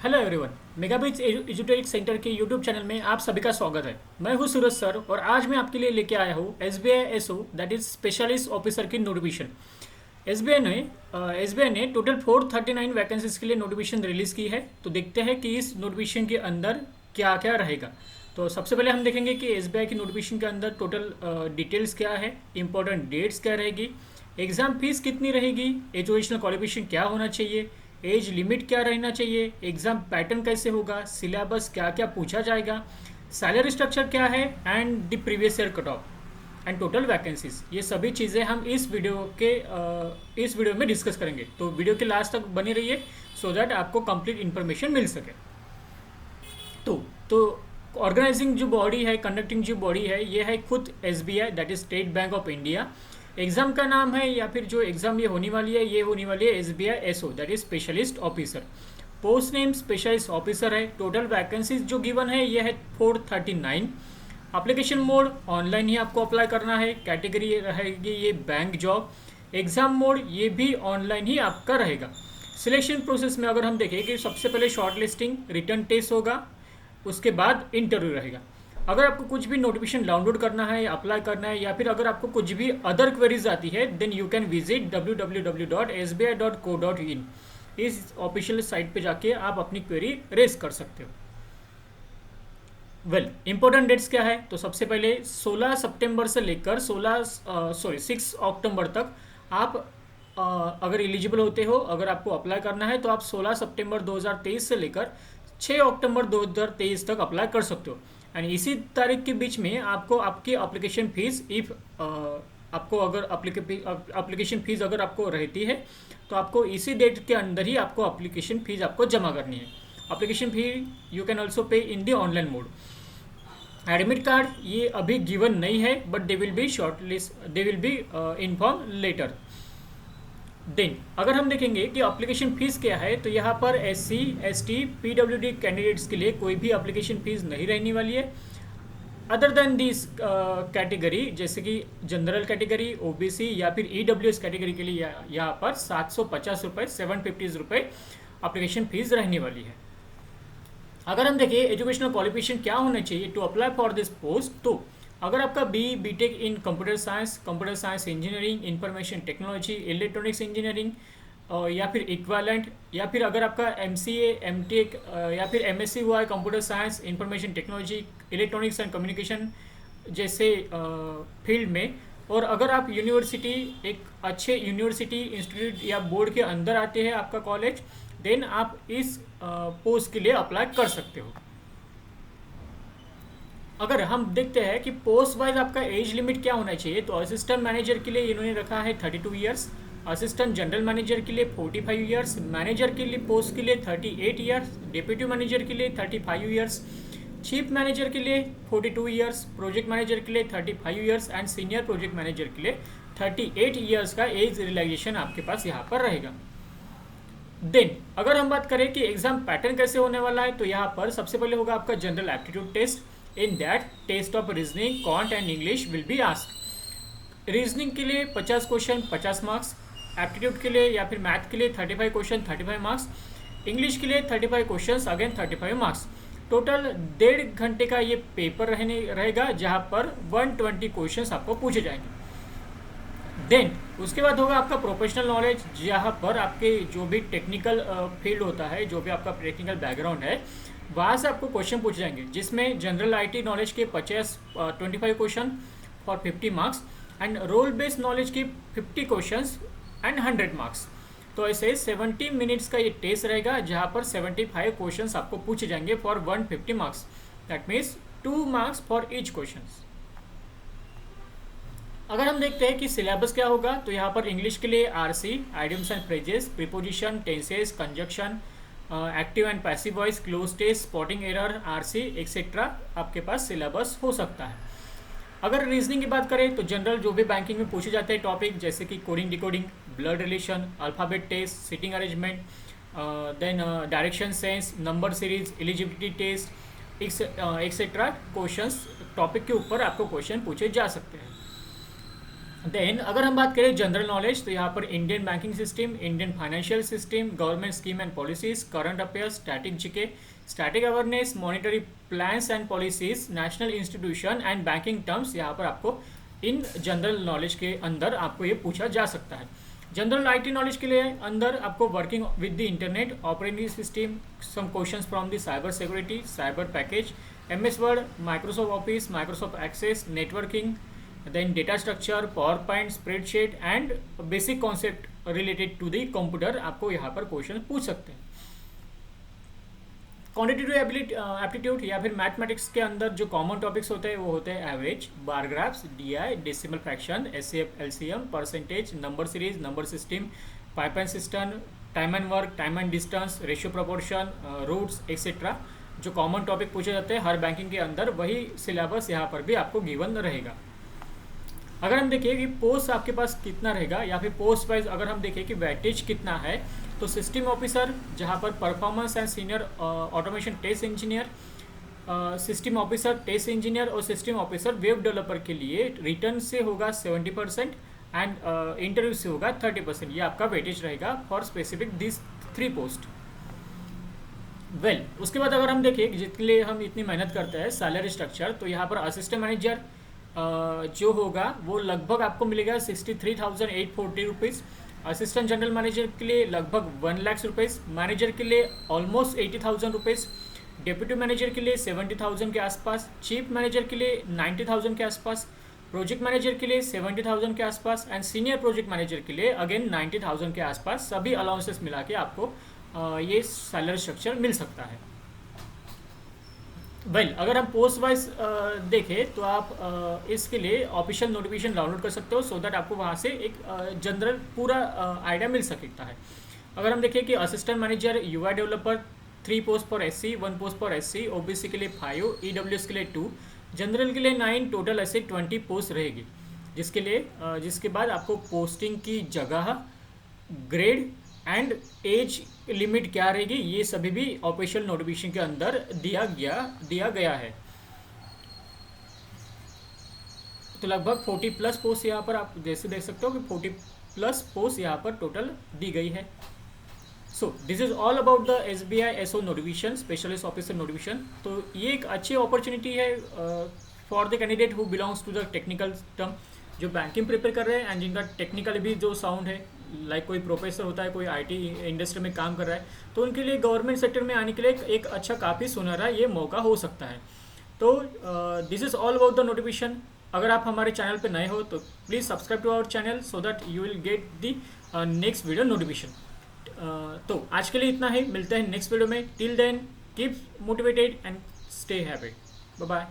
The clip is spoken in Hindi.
Hello everyone. मेगाबिट्स एजुटेक सेंटर के यूट्यूब चैनल में आप सभी का स्वागत है। मैं हूं सूरज सर और आज मैं आपके लिए लेके आया हूं SBI SO that is specialist officer की नोटिफिकेशन। एसबीआई ने टोटल 439 वैकेंसीज के लिए नोटिफिकेशन रिलीज़ की है। तो देखते हैं कि इस नोटिफिकेशन के अंदर क्या क्या रहेगा। तो सबसे पहले हम देखेंगे कि एसबीआई की नोटिफिकेशन के अंदर टोटल डिटेल्स क्या है, इंपॉर्टेंट डेट्स क्या रहेगी, एग्ज़ाम फीस कितनी रहेगी, एजुकेशनल क्वालिफिकेशन क्या होना चाहिए, एज लिमिट क्या रहना चाहिए, एग्ज़ाम पैटर्न कैसे होगा, सिलेबस क्या क्या पूछा जाएगा, सैलरी स्ट्रक्चर क्या है and the previous year cut off and total vacancies. ये सभी चीज़ें हम इस वीडियो में डिस्कस करेंगे। तो वीडियो के लास्ट तक बने रहिए सो दैट आपको कंप्लीट इन्फॉर्मेशन मिल सके। तो ऑर्गेनाइजिंग जो बॉडी है, कंडक्टिंग जो बॉडी है, ये है खुद SBI that is state bank of India. Exam का नाम है या फिर जो एग्जाम ये होने वाली है, ये होने वाली है SBI SO that is specialist officer. Post name specialist officer है। टोटल वैकेंसीज जो गिवन है ये है 439। एप्लीकेशन मोड ऑनलाइन ही आपको अप्लाई करना है। कैटेगरी रहेगी ये बैंक जॉब। एग्जाम मोड ये भी ऑनलाइन ही आपका रहेगा। सिलेक्शन प्रोसेस में अगर हम देखें कि सबसे पहले शॉर्ट लिस्टिंग, रिटर्न टेस्ट होगा, उसके बाद इंटरव्यू रहेगा। अगर आपको कुछ भी नोटिफिकेशन डाउनलोड करना है, अप्लाई करना है, या फिर अगर आपको कुछ भी अदर क्वेरीज आती है then you can visit www.sbi.co.in। इस ऑफिशियल साइट पे जाके आप अपनी क्वेरी रेज कर सकते हो। इंपॉर्टेंट डेट्स क्या है? तो सबसे पहले 16 सितंबर से लेकर 6 अक्टूबर तक आप अगर एलिजिबल होते हो, अगर आपको अप्लाई करना है तो आप 16 सितंबर 2023 से लेकर 6 अक्टूबर 2023 तक अप्लाई कर सकते हो। एंड इसी तारीख के बीच में आपको आपकी एप्लीकेशन फीस आपको अगर एप्लीकेशन फीस अगर आपको रहती है तो आपको इसी डेट के अंदर ही आपको एप्लीकेशन फीस आपको जमा करनी है। Application fee you can also pay in the online mode. Admit card ये अभी गिवन नहीं है but they will be inform letter. Then अगर हम देखेंगे कि एप्लीकेशन फीस क्या है, तो यहाँ पर SC ST PWD कैंडिडेट्स के लिए कोई भी एप्लीकेशन फीस नहीं रहने वाली है। अदर देन दिस कैटेगरी जैसे कि जनरल कैटेगरी, OBC या फिर EWS कैटेगरी के लिए यहाँ पर 750 रुपये 750 रुपये एप्लीकेशन फीस रहने वाली है। अगर हम देखें एजुकेशनल क्वालिफिकेशन क्या होना चाहिए to apply for this post, तो अगर आपका BTech in computer science engineering, information technology, electronics engineering या फिर इक्वालेंट, या फिर अगर आपका MCA MTech या फिर MSc हुआ है computer science, information technology, electronics and communication जैसे फील्ड में, और अगर आप यूनिवर्सिटी एक अच्छे यूनिवर्सिटी इंस्टीट्यूट या बोर्ड के अंदर आते हैं आपका कॉलेज, देन आप इस पोस्ट के लिए अप्लाई कर सकते हो। अगर हम देखते हैं कि पोस्ट वाइज आपका एज लिमिट क्या होना चाहिए, तो असिस्टेंट मैनेजर के लिए इन्होंने रखा है 32 ईयर्स, असिस्टेंट जनरल मैनेजर के लिए 45 ईयर्स, मैनेजर के लिए पोस्ट के लिए 38 ईयर्स, डिप्यूटी मैनेजर के लिए 35 ईयर्स, चीफ मैनेजर के लिए 42 ईयर्स, प्रोजेक्ट मैनेजर के लिए 35 years and senior project manager के लिए 38 ईयर्स का एज रिलैक्सेशन आपके पास यहाँ पर रहेगा। देन अगर हम बात करें कि एग्जाम पैटर्न कैसे होने वाला है, तो यहाँ पर सबसे पहले होगा आपका general aptitude test. In that test of reasoning, quant and English will be asked. Reasoning के लिए 50 क्वेश्चन 50 मार्क्स, एप्टीट्यूड के लिए या फिर मैथ के लिए 35 क्वेश्चन 35 मार्क्स, इंग्लिश के लिए 35 क्वेश्चन अगेन 35 मार्क्स। टोटल 1.5 घंटे का ये पेपर रहेगा जहाँ पर 120 क्वेश्चन आपको पूछे जाएंगे। देन उसके बाद होगा आपका प्रोफेशनल नॉलेज, जहाँ पर आपके जो भी टेक्निकल फील्ड होता है, जो भी आपका टेक्निकल बैकग्राउंड है, वहाँ से आपको क्वेश्चन पूछे जाएंगे, जिसमें जनरल IT नॉलेज के 25 question for 50 marks and role based knowledge के 50 क्वेश्चन एंड 100 मार्क्स। तो ऐसे 70 मिनट्स का ये टेस्ट रहेगा जहाँ पर 75 क्वेश्चन आपको पूछे जाएंगे for 150 marks. That means 2 marks for each question. अगर हम देखते हैं कि सिलेबस क्या होगा, तो यहाँ पर इंग्लिश के लिए RC, idioms and phrases, preposition, tenses, conjunction, active and passive voice, cloze test, spotting error, RC etcetera आपके पास सिलेबस हो सकता है। अगर रीजनिंग की बात करें तो जनरल जो भी बैंकिंग में पूछे जाते हैं टॉपिक, जैसे कि coding decoding, blood relation, alphabet test, sitting arrangement, then direction sense, number series, eligibility test etcetera questions topic के ऊपर आपको क्वेश्चन पूछे जा सकते हैं। देन अगर हम बात करें जनरल नॉलेज, तो यहाँ पर Indian banking system, Indian financial system, government scheme and policies, current affairs, static GK, static awareness, monetary plans and policies, national institution and banking terms, यहाँ पर आपको इन जनरल नॉलेज के अंदर आपको ये पूछा जा सकता है। जनरल आईटी नॉलेज के लिए अंदर आपको working with the internet, operating system, some questions from the cyber security, cyber package, MS Word, Microsoft Office, Microsoft Access, networking, then data structure, PowerPoint, spreadsheet and basic concept related to the computer आपको यहाँ पर क्वेश्चन पूछ सकते हैं। क्वान्टिटेटिव एप्टीट्यूड या फिर मैथमेटिक्स के अंदर जो कॉमन टॉपिक्स होते हैं वो होते हैं average, bar graphs, DI, decimal fraction, HCF, LCM, percentage, number series, number system, pipeline system, time and work, time and distance, ratio proportion, roots etcetera. जो कॉमन टॉपिक पूछे जाते हैं हर बैंकिंग के अंदर, वही सिलेबस यहाँ पर भी आपको गिवन रहेगा। अगर हम देखें कि पोस्ट आपके पास कितना रहेगा या फिर पोस्ट वाइज अगर हम देखें कि वेटेज कितना है, तो सिस्टम ऑफिसर जहां पर performance and senior automation test engineer, system officer test engineer और सिस्टम ऑफिसर वेब डेवलपर के लिए रिटर्न से होगा 70% एंड इंटरव्यू से होगा 30%। ये आपका वेटेज रहेगा फॉर स्पेसिफिक दिस 3 पोस्ट। उसके बाद अगर हम देखें जिसके लिए हम इतनी मेहनत करते हैं सैलरी स्ट्रक्चर, तो यहाँ पर असिस्टेंट मैनेजर जो होगा वो लगभग आपको मिलेगा 63,840 रुपीज़, असिस्टेंट जनरल मैनेजर के लिए लगभग 1 लाख रुपीज़, मैनेजर के लिए ऑलमोस्ट 80,000 रुपीज़, डिप्यूटी मैनेजर के लिए 70,000 के आसपास, चीफ मैनेजर के लिए 90,000 के आसपास, प्रोजेक्ट मैनेजर के लिए 70,000 के आसपास एंड सीनियर प्रोजेक्ट मैनेजर के लिए अगेन 90,000 के आसपास। सभी अलाउंसेस मिला के आपको ये सैलरी स्ट्रक्चर मिल सकता है। अगर हम पोस्ट वाइज देखें तो आप इसके लिए ऑफिशियल नोटिफिकेशन डाउनलोड कर सकते हो सो दैट आपको वहाँ से एक जनरल पूरा आइडिया मिल सकता है। अगर हम देखें कि assistant manager, UI developer 3 post for SC, 1 post for SC, OBC के लिए 5, ईडब्ल्यूएस के लिए 2, जनरल के लिए 9, टोटल ऐसे 20 पोस्ट रहेगी, जिसके बाद आपको पोस्टिंग की जगह, ग्रेड एंड एज लिमिट क्या रहेगी, ये सभी भी ऑफिशियल नोटिफिकेशन के अंदर दिया गया है। तो लगभग 40+ पोस्ट यहाँ पर आप जैसे देख सकते हो कि 40+ पोस्ट यहाँ पर टोटल दी गई है। So this is all about the SBI SO notification, specialist officer notification. तो ये एक अच्छी अपॉर्चुनिटी है for the candidate who belongs to the technical term, जो बैंकिंग प्रिपेयर कर रहे हैं एंड जिनका टेक्निकल भी जो साउंड है, लाइक कोई प्रोफेसर होता है, कोई आईटी इंडस्ट्री में काम कर रहा है, तो उनके लिए गवर्नमेंट सेक्टर में आने के लिए एक अच्छा काफ़ी सुनहरा ये मौका हो सकता है। तो this is all about the notification. अगर आप हमारे चैनल पे नए हो तो please subscribe to our channel so that you will get the next video notification. तो आज के लिए इतना ही, मिलते हैं नेक्स्ट वीडियो में। Till then keep motivated and stay happy. Bye bye.